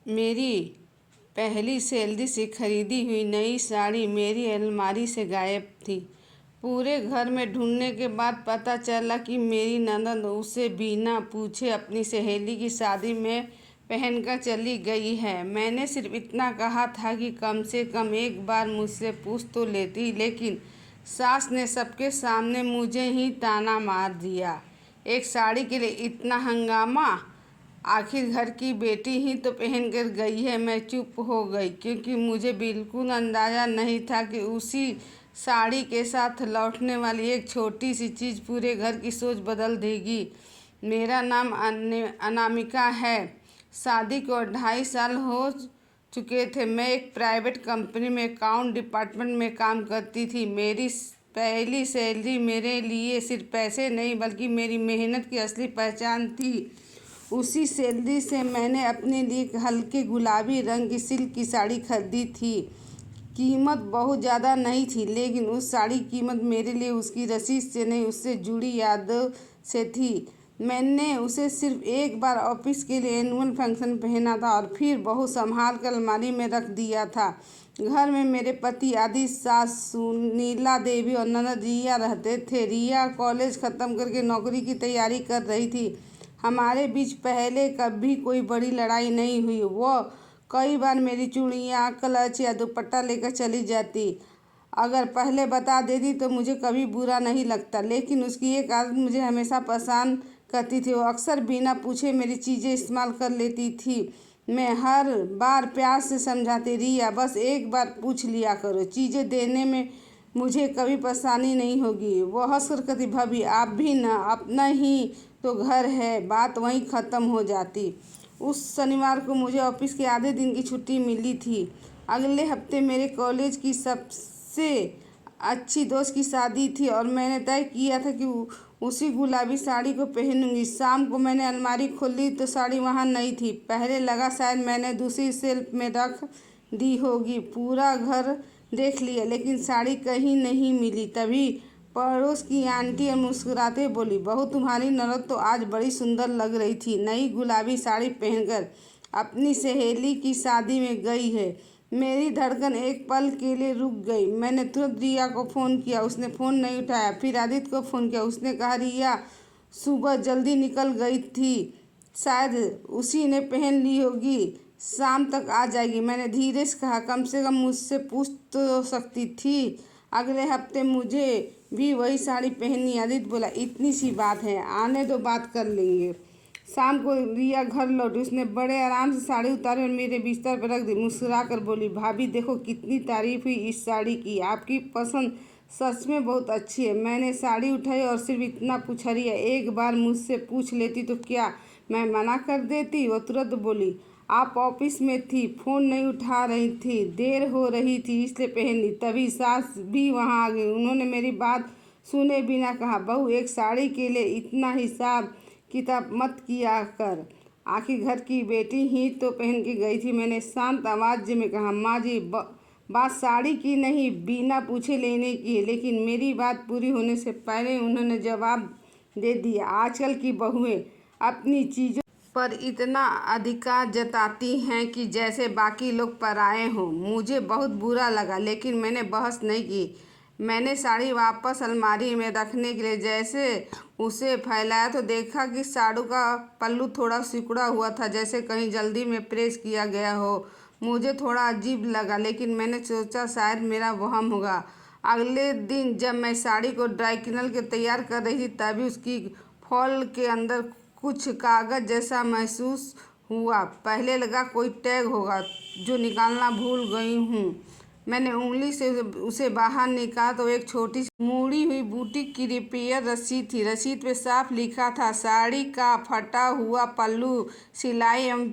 मेरी पहली सैलरी से खरीदी हुई नई साड़ी मेरी अलमारी से गायब थी। पूरे घर में ढूंढने के बाद पता चला कि मेरी ननद उसे बिना पूछे अपनी सहेली की शादी में पहनकर चली गई है। मैंने सिर्फ इतना कहा था कि कम से कम एक बार मुझसे पूछ तो लेती, लेकिन सास ने सबके सामने मुझे ही ताना मार दिया। एक साड़ी के लिए इतना हंगामा, आखिर घर की बेटी ही तो पहन कर गई है। मैं चुप हो गई क्योंकि मुझे बिल्कुल अंदाज़ा नहीं था कि उसी साड़ी के साथ लौटने वाली एक छोटी सी चीज़ पूरे घर की सोच बदल देगी। मेरा नाम अनामिका है। शादी को 2.5 साल हो चुके थे। मैं एक प्राइवेट कंपनी में अकाउंट डिपार्टमेंट में काम करती थी। मेरी पहली सैलरी मेरे लिए सिर्फ पैसे नहीं बल्कि मेरी मेहनत की असली पहचान थी। उसी सैलरी से मैंने अपने लिए एक हल्के गुलाबी रंग की सिल्क की साड़ी खरीदी थी। कीमत बहुत ज़्यादा नहीं थी, लेकिन उस साड़ी की कीमत मेरे लिए उसकी रसीद से नहीं, उससे जुड़ी यादों से थी। मैंने उसे सिर्फ एक बार ऑफिस के लिए एनुअल फंक्शन पहना था और फिर बहुत संभाल कर अलमारी में रख दिया था। घर में मेरे पति आदि, सास सुनीला देवी और ननद रिया रहते थे। रिया कॉलेज ख़त्म करके नौकरी की तैयारी कर रही थी। हमारे बीच पहले कभी कोई बड़ी लड़ाई नहीं हुई। वो कई बार मेरी चूड़ियाँ, क्लच या दुपट्टा लेकर चली जाती। अगर पहले बता देती तो मुझे कभी बुरा नहीं लगता, लेकिन उसकी एक आदत मुझे हमेशा परेशान करती थी। वो अक्सर बिना पूछे मेरी चीज़ें इस्तेमाल कर लेती थी। मैं हर बार प्यार से समझाती, रिया बस एक बार पूछ लिया करो, चीज़ें देने में मुझे कभी परेशानी नहीं होगी। वो हंसकर कहती, भाभी आप भी ना, अपना ही तो घर है। बात वहीं ख़त्म हो जाती। उस शनिवार को मुझे ऑफिस के आधे दिन की छुट्टी मिली थी। अगले हफ्ते मेरे कॉलेज की सबसे अच्छी दोस्त की शादी थी और मैंने तय किया था कि उसी गुलाबी साड़ी को पहनूंगी। शाम को मैंने अलमारी खोली तो साड़ी वहाँ नहीं थी। पहले लगा शायद मैंने दूसरी शेल्फ में रख दी होगी। पूरा घर देख लिया, लेकिन साड़ी कहीं नहीं मिली। तभी पड़ोस की आंटी मुस्कुराते बोली, बहू तुम्हारी ननद तो आज बड़ी सुंदर लग रही थी, नई गुलाबी साड़ी पहनकर अपनी सहेली की शादी में गई है। मेरी धड़कन एक पल के लिए रुक गई। मैंने तुरंत रिया को फ़ोन किया, उसने फ़ोन नहीं उठाया। फिर आदित्य को फ़ोन किया, उसने कहा रिया सुबह जल्दी निकल गई थी, शायद उसी ने पहन ली होगी, शाम तक आ जाएगी। मैंने धीरे से कहा, कम से कम मुझसे पूछ तो सकती थी। अगले हफ्ते मुझे भी वही साड़ी पहननी। आदित्य बोला, इतनी सी बात है, आने दो, बात कर लेंगे। शाम को रिया घर लौटी। उसने बड़े आराम से साड़ी उतारी और मेरे बिस्तर पर रख दी। मुस्कुरा कर बोली, भाभी देखो कितनी तारीफ हुई इस साड़ी की, आपकी पसंद सच में बहुत अच्छी है। मैंने साड़ी उठाई और सिर्फ इतना पूछा, रिया एक बार मुझसे पूछ लेती तो क्या मैं मना कर देती? वो तुरंत बोली, आप ऑफिस में थी, फ़ोन नहीं उठा रही थी, देर हो रही थी इसलिए पहन ली। तभी सास भी वहाँ आ गई। उन्होंने मेरी बात सुने बिना कहा, बहू एक साड़ी के लिए इतना हिसाब किताब मत किया कर, आखिर घर की बेटी ही तो पहन के गई थी। मैंने शांत आवाज़ में कहा, माँ जी बात साड़ी की नहीं, बिना पूछे लेने की है। लेकिन मेरी बात पूरी होने से पहले उन्होंने जवाब दे दिया, आजकल की बहुएं अपनी चीज़ों पर इतना अधिकार जताती हैं कि जैसे बाकी लोग पराए हों। मुझे बहुत बुरा लगा, लेकिन मैंने बहस नहीं की। मैंने साड़ी वापस अलमारी में रखने के लिए जैसे उसे फैलाया तो देखा कि साड़ी का पल्लू थोड़ा सिकुड़ा हुआ था, जैसे कहीं जल्दी में प्रेस किया गया हो। मुझे थोड़ा अजीब लगा, लेकिन मैंने सोचा शायद मेरा वहम होगा। अगले दिन जब मैं साड़ी को ड्राई क्लीनर के तैयार कर रही थी, तभी उसकी फॉल के अंदर कुछ कागज़ जैसा महसूस हुआ। पहले लगा कोई टैग होगा जो निकालना भूल गई हूँ। मैंने उंगली से उसे बाहर निकाला तो एक छोटी सी मुड़ी हुई बुटीक की रिपेयर रसीद थी। रसीद पे साफ लिखा था, साड़ी का फटा हुआ पल्लू, सिलाई एवं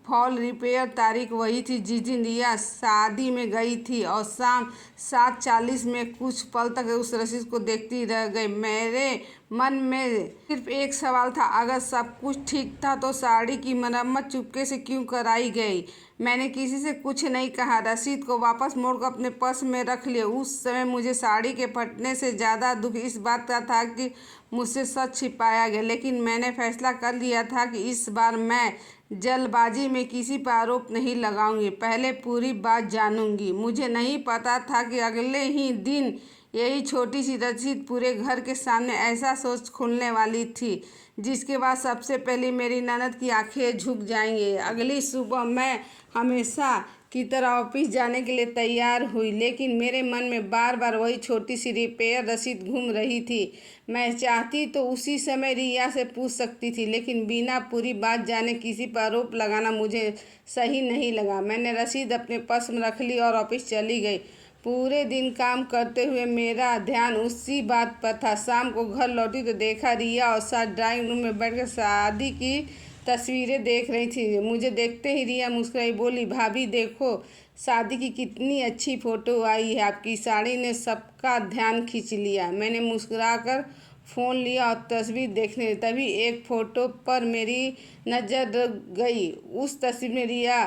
फॉल रिपेयर। तारीख वही थी जिस दिन रिया शादी में गई थी और शाम 7:40 में। कुछ पल तक उस रसीद को देखती रह गई। मेरे मन में सिर्फ एक सवाल था, अगर सब कुछ ठीक था तो साड़ी की मरम्मत चुपके से क्यों कराई गई? मैंने किसी से कुछ नहीं कहा, रसीद को वापस मोड़कर अपने पर्स में रख लिया। उस समय मुझे साड़ी के फटने से ज़्यादा दुख इस बात का था कि मुझसे सच छिपाया गया, लेकिन मैंने फैसला कर लिया था कि इस बार मैं जल्दबाजी में किसी पर आरोप नहीं लगाऊंगी, पहले पूरी बात जानूंगी। मुझे नहीं पता था कि अगले ही दिन यही छोटी सी रसीद पूरे घर के सामने ऐसा सोच खुलने वाली थी जिसके बाद सबसे पहले मेरी ननद की आंखें झुक जाएंगी। अगली सुबह मैं हमेशा की तरह ऑफिस जाने के लिए तैयार हुई, लेकिन मेरे मन में बार बार वही छोटी सी रिपेयर रसीद घूम रही थी। मैं चाहती तो उसी समय रिया से पूछ सकती थी, लेकिन बिना पूरी बात जाने किसी पर आरोप लगाना मुझे सही नहीं लगा। मैंने रसीद अपने पर्स में रख ली और ऑफिस चली गई। पूरे दिन काम करते हुए मेरा ध्यान उसी बात पर था। शाम को घर लौटी तो देखा रिया और साथ ड्राइंग रूम में बैठकर शादी की तस्वीरें देख रही थी। मुझे देखते ही रिया मुस्कुराई, बोली, भाभी देखो शादी की कितनी अच्छी फ़ोटो आई है, आपकी साड़ी ने सबका ध्यान खींच लिया। मैंने मुस्कुराकर फ़ोन लिया और तस्वीर देखने तभी एक फ़ोटो पर मेरी नज़र गई। उस तस्वीर में रिया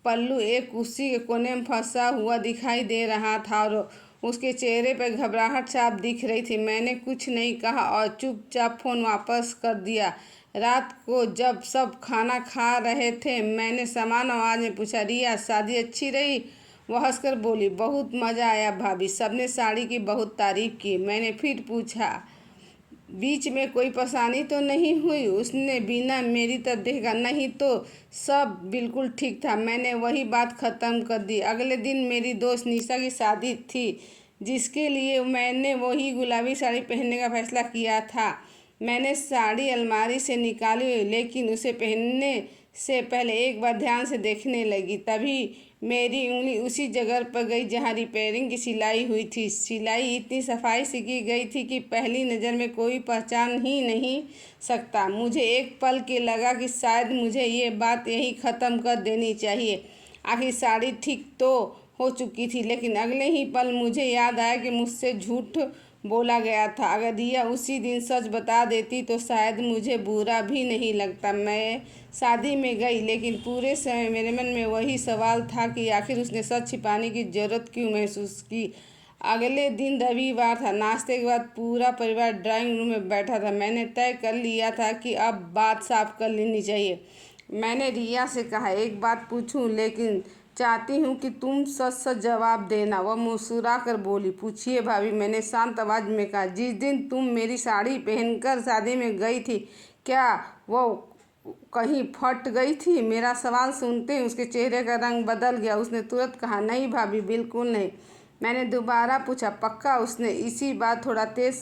पल्लू एक कुर्सी के कोने में फंसा हुआ दिखाई दे रहा था और उसके चेहरे पर घबराहट छाप दिख रही थी। मैंने कुछ नहीं कहा और चुपचाप फ़ोन वापस कर दिया। रात को जब सब खाना खा रहे थे, मैंने समान आवाज़ में पूछा, रिया शादी अच्छी रही? वह हंसकर बोली, बहुत मज़ा आया भाभी, सबने साड़ी की बहुत तारीफ़ की। मैंने फिर पूछा, बीच में कोई परेशानी तो नहीं हुई? उसने बिना मेरी तरफ देखा, नहीं तो सब बिल्कुल ठीक था। मैंने वही बात ख़त्म कर दी। अगले दिन मेरी दोस्त निशा की शादी थी, जिसके लिए मैंने वही गुलाबी साड़ी पहनने का फैसला किया था। मैंने साड़ी अलमारी से निकाली, लेकिन उसे पहनने से पहले एक बार ध्यान से देखने लगी। तभी मेरी उंगली उसी जगह पर गई जहाँ रिपेयरिंग की सिलाई हुई थी। सिलाई इतनी सफाई से की गई थी कि पहली नज़र में कोई पहचान ही नहीं सकता। मुझे एक पल के लगा कि शायद मुझे ये बात यहीं ख़त्म कर देनी चाहिए। आखिर साड़ी ठीक तो हो चुकी थी, लेकिन अगले ही पल मुझे याद आया कि मुझसे झूठ बोला गया था। अगर रिया उसी दिन सच बता देती तो शायद मुझे बुरा भी नहीं लगता। मैं शादी में गई, लेकिन पूरे समय मेरे मन में वही सवाल था कि आखिर उसने सच छिपाने की ज़रूरत क्यों महसूस की। अगले दिन रविवार था। नाश्ते के बाद पूरा परिवार ड्राइंग रूम में बैठा था। मैंने तय कर लिया था कि अब बात साफ कर लेनी चाहिए। मैंने रिया से कहा, एक बात पूछूं, लेकिन चाहती हूँ कि तुम सच सच जवाब देना। वह मुस्कुरा कर बोली, पूछिए भाभी, मैंने शांत आवाज़ में कहा। जिस दिन तुम मेरी साड़ी पहनकर शादी में गई थी, क्या वो कहीं फट गई थी? मेरा सवाल सुनते ही उसके चेहरे का रंग बदल गया। उसने तुरंत कहा, नहीं भाभी, बिल्कुल नहीं। मैंने दोबारा पूछा, पक्का? उसने इसी बात थोड़ा तेज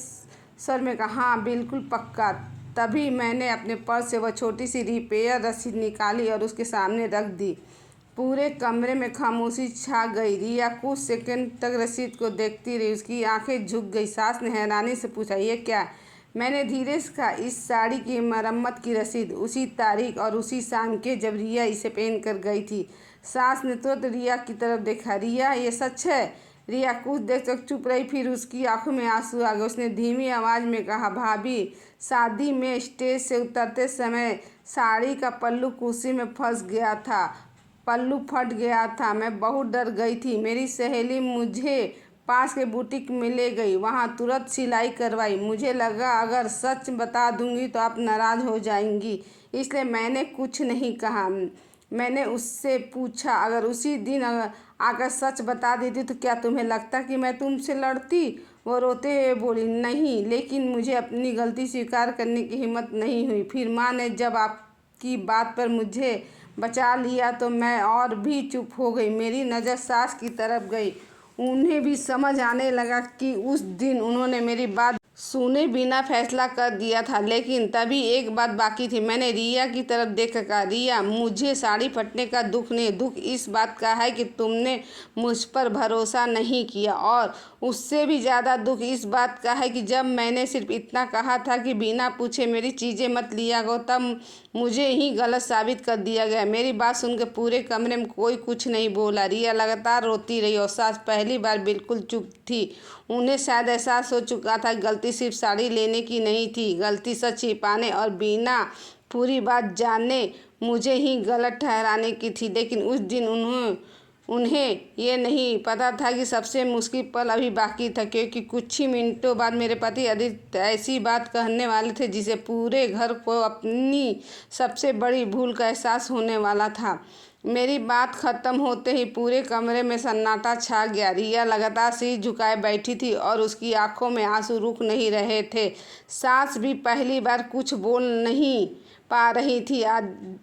स्वर में कहा, हाँ बिल्कुल पक्का। तभी मैंने अपने पर्स से वह छोटी सी रिपेयर रसीद निकाली और उसके सामने रख दी। पूरे कमरे में खामोशी छा गई। रिया कुछ सेकंड तक रसीद को देखती रही। उसकी आंखें झुक गई। सास ने हैरानी से पूछा, ये क्या? मैंने धीरे से कहा, इस साड़ी की मरम्मत की रसीद, उसी तारीख और उसी शाम के जब रिया इसे पहन कर गई थी। सास ने तुरंत रिया की तरफ देखा, रिया ये सच है? रिया कुछ देर तक चुप रही, फिर उसकी आंखों में आंसू आ गए। उसने धीमी आवाज़ में कहा, भाभी, शादी में स्टेज से उतरते समय साड़ी का पल्लू कुर्सी में फंस गया था, पल्लू फट गया था। मैं बहुत डर गई थी। मेरी सहेली मुझे पास के बुटीक में ले गई, वहाँ तुरंत सिलाई करवाई। मुझे लगा अगर सच बता दूंगी तो आप नाराज़ हो जाएंगी, इसलिए मैंने कुछ नहीं कहा। मैंने उससे पूछा, अगर उसी दिन आकर सच बता देती तो क्या तुम्हें लगता कि मैं तुमसे लड़ती? वो रोते हुए बोली, नहीं, लेकिन मुझे अपनी गलती स्वीकार करने की हिम्मत नहीं हुई। फिर माँ ने जब आपकी बात पर मुझे बचा लिया तो मैं और भी चुप हो गई। मेरी नज़र सास की तरफ गई। उन्हें भी समझ आने लगा कि उस दिन उन्होंने मेरी बात सुने बिना फैसला कर दिया था, लेकिन तभी एक बात बाकी थी। मैंने रिया की तरफ देखकर कहा, रिया, मुझे साड़ी फटने का दुख नहीं, दुख इस बात का है कि तुमने मुझ पर भरोसा नहीं किया, और उससे भी ज़्यादा दुख इस बात का है कि जब मैंने सिर्फ इतना कहा था कि बिना पूछे मेरी चीज़ें मत लिया करो, तब मुझे ही गलत साबित कर दिया गया। मेरी बात सुनकर पूरे कमरे में कोई कुछ नहीं बोला। रिया लगातार रोती रही और सास पहली बार बिल्कुल चुप थी। उन्हें शायद एहसास हो चुका था, गलती सिर्फ साड़ी लेने की नहीं थी, गलती सच छिपाने और बिना पूरी बात जाने मुझे ही गलत ठहराने की थी। लेकिन उस दिन उन्हें ये नहीं पता था कि सबसे मुश्किल पल अभी बाकी था, क्योंकि कुछ ही मिनटों बाद मेरे पति आदित्य ऐसी बात कहने वाले थे जिसे पूरे घर को अपनी सबसे बड़ी भूल का एहसास होने वाला था। मेरी बात खत्म होते ही पूरे कमरे में सन्नाटा छा गया। रिया लगातार सिर झुकाए बैठी थी और उसकी आंखों में आंसू रुक नहीं रहे थे। सास भी पहली बार कुछ बोल नहीं पा रही थी।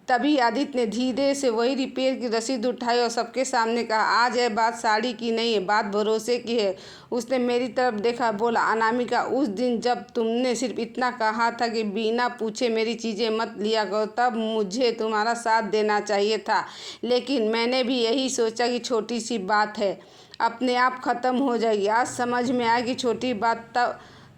तभी आदित्य ने धीरे से वही रिपेयर की रसीद उठाई और सबके सामने कहा, आज यह बात साड़ी की नहीं है, बात भरोसे की है। उसने मेरी तरफ देखा, बोला, अनामिका, उस दिन जब तुमने सिर्फ इतना कहा था कि बिना पूछे मेरी चीज़ें मत लिया करो, तब मुझे तुम्हारा साथ देना चाहिए था। लेकिन मैंने भी यही सोचा कि छोटी सी बात है, अपने आप ख़त्म हो जाएगी। आज समझ में आया कि छोटी बात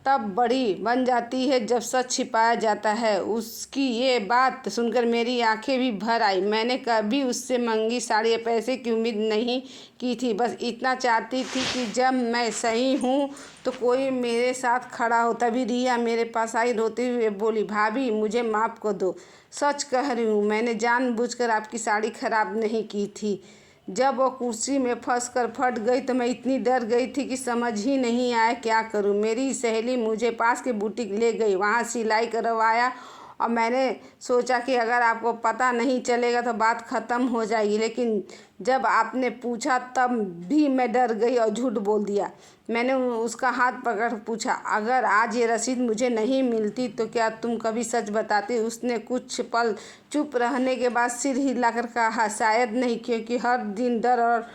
तब बड़ी बन जाती है जब सच छिपाया जाता है। उसकी ये बात सुनकर मेरी आंखें भी भर आई। मैंने कभी उससे मंगी साड़ी या पैसे की उम्मीद नहीं की थी। बस इतना चाहती थी कि जब मैं सही हूँ तो कोई मेरे साथ खड़ा हो। तभी रिया मेरे पास आई, रोते हुए बोली, भाभी मुझे माफ़ कर दो, सच कह रही हूँ, मैंने जानबूझकर आपकी साड़ी खराब नहीं की थी। जब वो कुर्सी में फंसकर फट गई तो मैं इतनी डर गई थी कि समझ ही नहीं आया क्या करूं। मेरी सहेली मुझे पास के बुटीक ले गई, वहां सिलाई करवाया और मैंने सोचा कि अगर आपको पता नहीं चलेगा तो बात ख़त्म हो जाएगी। लेकिन जब आपने पूछा तब भी मैं डर गई और झूठ बोल दिया। मैंने उसका हाथ पकड़ पूछा, अगर आज ये रसीद मुझे नहीं मिलती तो क्या तुम कभी सच बताती? उसने कुछ पल चुप रहने के बाद सिर हिलाकर कहा, शायद नहीं, क्योंकि हर दिन डर और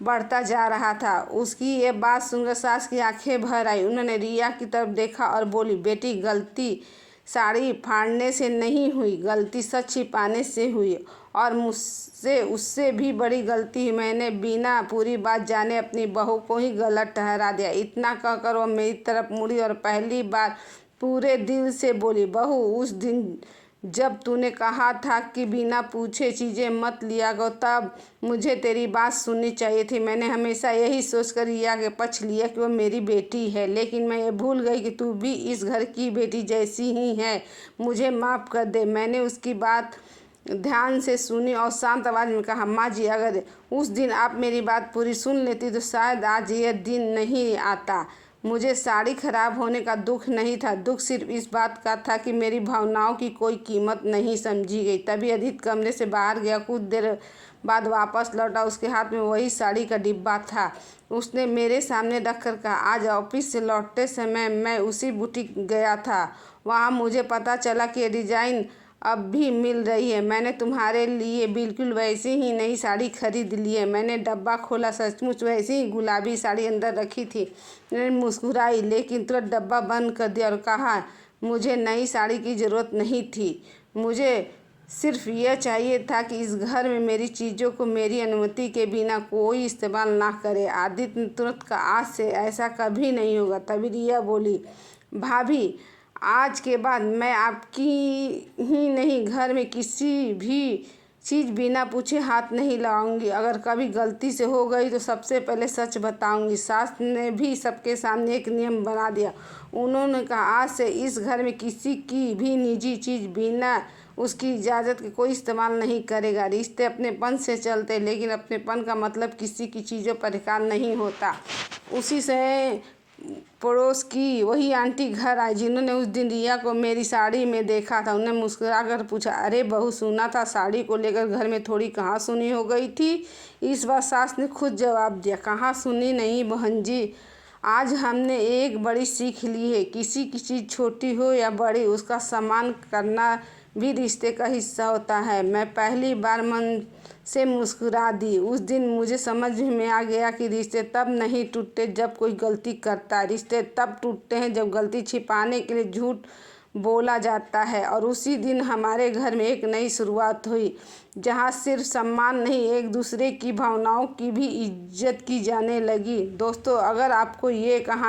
बढ़ता जा रहा था। उसकी ये बात सुनकर सास की आंखें भर आई। उन्होंने रिया की तरफ देखा और बोली, बेटी, गलती साड़ी फाड़ने से नहीं हुई, गलती सच छिपाने से हुई, और मुझसे उससे भी बड़ी गलती हुई। मैंने बिना पूरी बात जाने अपनी बहू को ही गलत ठहरा दिया। इतना कहकर वह मेरी तरफ मुड़ी और पहली बार पूरे दिल से बोली, बहू, उस दिन जब तूने कहा था कि बिना पूछे चीज़ें मत लिया करो, तब मुझे तेरी बात सुननी चाहिए थी। मैंने हमेशा यही सोचकर रिया के पक्ष लिया कि वो मेरी बेटी है, लेकिन मैं ये भूल गई कि तू भी इस घर की बेटी जैसी ही है। मुझे माफ़ कर दे। मैंने उसकी बात ध्यान से सुनी और शांत आवाज़ में कहा, माँ जी, अगर उस दिन आप मेरी बात पूरी सुन लेती तो शायद आज यह दिन नहीं आता। मुझे साड़ी खराब होने का दुख नहीं था, दुख सिर्फ इस बात का था कि मेरी भावनाओं की कोई कीमत नहीं समझी गई। तभी आदित्य कमरे से बाहर गया। कुछ देर बाद वापस लौटा। उसके हाथ में वही साड़ी का डिब्बा था। उसने मेरे सामने रखकर कहा, आज ऑफिस से लौटते समय मैं उसी बुटीक गया था। वहाँ मुझे पता चला कि डिज़ाइन अब भी मिल रही है। मैंने तुम्हारे लिए बिल्कुल वैसी ही नई साड़ी खरीद ली है। मैंने डब्बा खोला, सचमुच वैसी ही गुलाबी साड़ी अंदर रखी थी। मैंने मुस्कुराई, लेकिन तुरंत डब्बा बंद कर दिया और कहा, मुझे नई साड़ी की ज़रूरत नहीं थी। मुझे सिर्फ यह चाहिए था कि इस घर में मेरी चीज़ों को मेरी अनुमति के बिना कोई इस्तेमाल ना करे। आदित्य ने तुरंत कहा, आज से ऐसा कभी नहीं होगा। तभी रिया बोली, भाभी, आज के बाद मैं आपकी ही नहीं, घर में किसी भी चीज़ बिना पूछे हाथ नहीं लगाऊंगी। अगर कभी गलती से हो गई तो सबसे पहले सच बताऊंगी। सास ने भी सबके सामने एक नियम बना दिया। उन्होंने कहा, आज से इस घर में किसी की भी निजी चीज़ बिना उसकी इजाज़त के कोई इस्तेमाल नहीं करेगा। रिश्ते अपनेपन से चलते, लेकिन अपनेपन का मतलब किसी की चीज़ों पर अधिकार नहीं होता। उसी से पड़ोस की वही आंटी घर आई जिन्होंने उस दिन रिया को मेरी साड़ी में देखा था। उन्हें मुस्कुराकर पूछा, अरे बहू, सुना था साड़ी को लेकर घर में थोड़ी कहाँ सुनी हो गई थी। इस बार सास ने खुद जवाब दिया, कहाँ सुनी नहीं बहन जी, आज हमने एक बड़ी सीख ली है। किसी की चीज़ छोटी हो या बड़ी, उसका सम्मान करना भी रिश्ते का हिस्सा होता है। मैं पहली बार मन से मुस्कुरा दी। उस दिन मुझे समझ में आ गया कि रिश्ते तब नहीं टूटते जब कोई गलती करता है। रिश्ते तब टूटते हैं जब गलती छिपाने के लिए झूठ बोला जाता है। और उसी दिन हमारे घर में एक नई शुरुआत हुई, जहाँ सिर्फ सम्मान नहीं, एक दूसरे की भावनाओं की भी इज्जत की जाने लगी। दोस्तों, अगर आपको ये कहानी